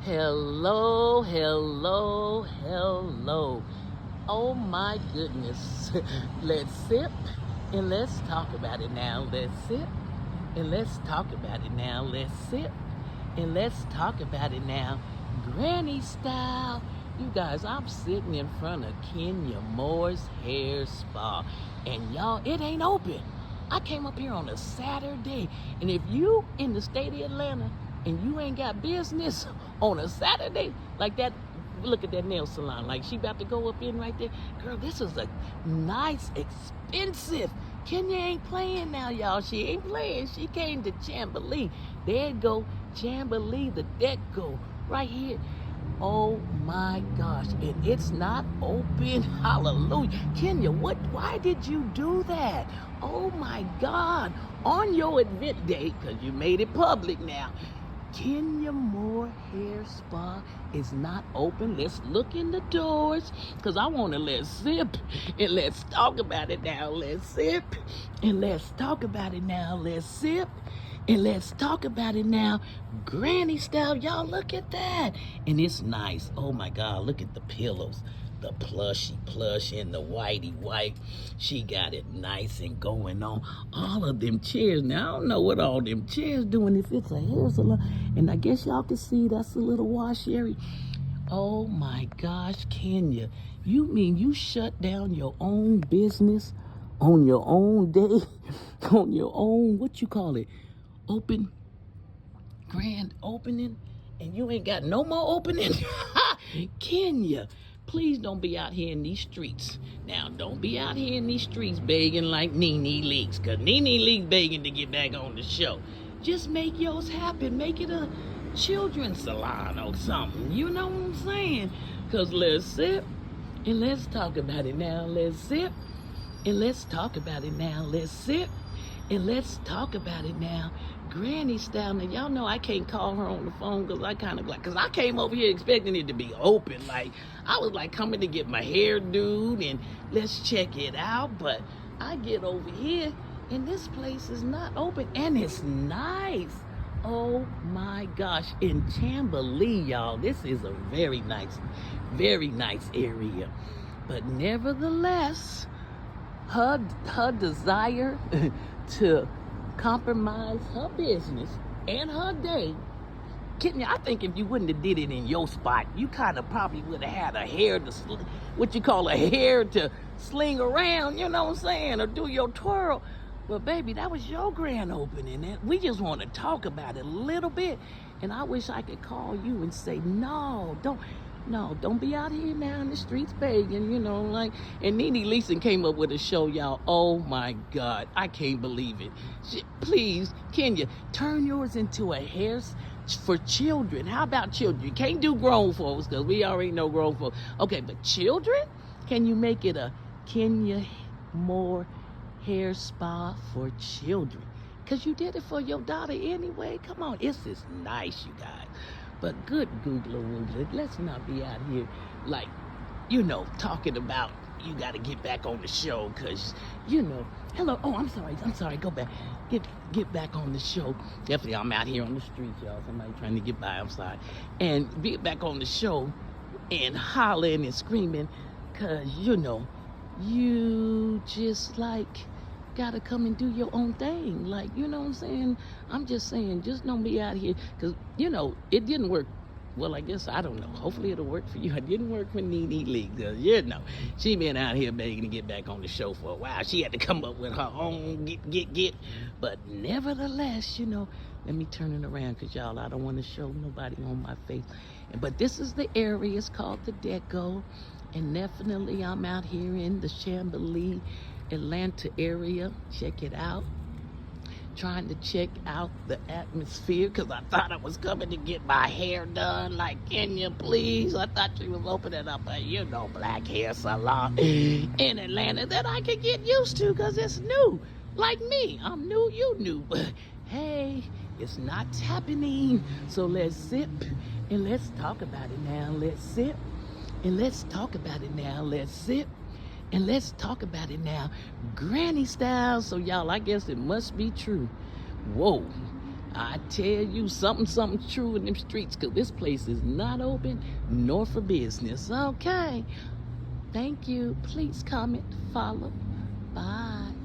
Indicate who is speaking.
Speaker 1: Hello, hello, hello. Oh my goodness. Let's sip and let's talk about it now. Let's sip and let's talk about it now. Let's sip and let's talk about it now. Granny style. You guys, I'm sitting in front of Kenya Moore's Hair Spa. And y'all, it ain't open. I came up here on a Saturday. And if you in the state of Atlanta and you ain't got business on a Saturday, like that, look at that nail salon, like she about to go up in right there. Girl, this is a nice, expensive. Kenya ain't playing now, y'all. She ain't playing. She came to Chamberlain. There you go, Chamberlain, the deck go right here. Oh my gosh, and it's not open. Hallelujah. Kenya, why did you do that? Oh my God. On your event day, because you made it public now, Kenya Moore Hair Spa is not open. Let's look in the doors, because I want to let's sip and let's talk about it now. Let's sip and let's talk about it now. Let's sip and let's talk about it now. Granny style, y'all, look at that. And it's nice. Oh my God, look at the pillows. The plushy plush and the whitey white. She got it nice and going on. All of them chairs. Now, I don't know what all them chairs doing if it's a hair salon. And I guess y'all can see that's a little wash area. Oh my gosh, Kenya. You mean you shut down your own business on your own day? On your own, what you call it? Grand opening, and you ain't got no more opening? Kenya, please don't be out here in these streets. Now, don't be out here in these streets begging like Nene Leakes, because Nene Leakes begging to get back on the show. Just make yours happen. Make it a children's salon or something. You know what I'm saying? Because let's sip and let's talk about it now. Let's sip and let's talk about it now. Let's sip and let's talk about it now. Granny style. Now, y'all know I can't call her on the phone because I came over here expecting it to be open. Like, I was like coming to get my hair dude and let's check it out. But I get over here and this place is not open, and it's nice. Oh my gosh. In Chamberlain, y'all, this is a very nice area. But nevertheless, her desire to compromise her business and her day. Kenya, I think if you wouldn't have did it in your spot, you kind of probably would have had a hair to, hair to sling around, you know what I'm saying, or do your twirl. But baby, that was your grand opening, and we just want to talk about it a little bit. And I wish I could call you and say, no, don't be out here now in the streets begging, like. And Nene Leakes came up with a show, y'all. Oh my God, I can't believe it. Please, Kenya, turn yours into a hair for children. How about children? You can't do grown folks because we already know grown folks. Okay, but children? Can you make it a Kenya Moore Hair Spa for children? Because you did it for your daughter anyway. Come on, it's just nice, you guys. But good googler woogler, let's not be out here like, talking about you got to get back on the show because, hello. Oh, I'm sorry. Go back. Get back on the show. Definitely, I'm out here on the streets, y'all. Somebody trying to get by, I'm sorry. And get back on the show and hollering and screaming because, you just gotta come and do your own thing. Like, you know what I'm saying? I'm just saying, just don't be out here. Because, it didn't work. Well, I guess, I don't know. Hopefully it'll work for you. It didn't work for Nene Leakes. She been out here begging to get back on the show for a while. She had to come up with her own get. But nevertheless, let me turn it around because, y'all, I don't want to show nobody on my face. But this is the area. It's called the Deco. And definitely I'm out here in the Chamberlain, Atlanta area. Check it out. Trying to check out the atmosphere because I thought I was coming to get my hair done. Like, Kenya, please. I thought she was opening up a, black hair salon in Atlanta that I could get used to because it's new. Like me. I'm new, you new. But hey, it's not happening. So let's sip and let's talk about it now. Let's sip and let's talk about it now. Let's sip and let's talk about it now. Granny style. So, y'all, I guess it must be true. Whoa. I tell you, something's true in them streets, because this place is not open nor for business. Okay. Thank you. Please comment, follow. Bye.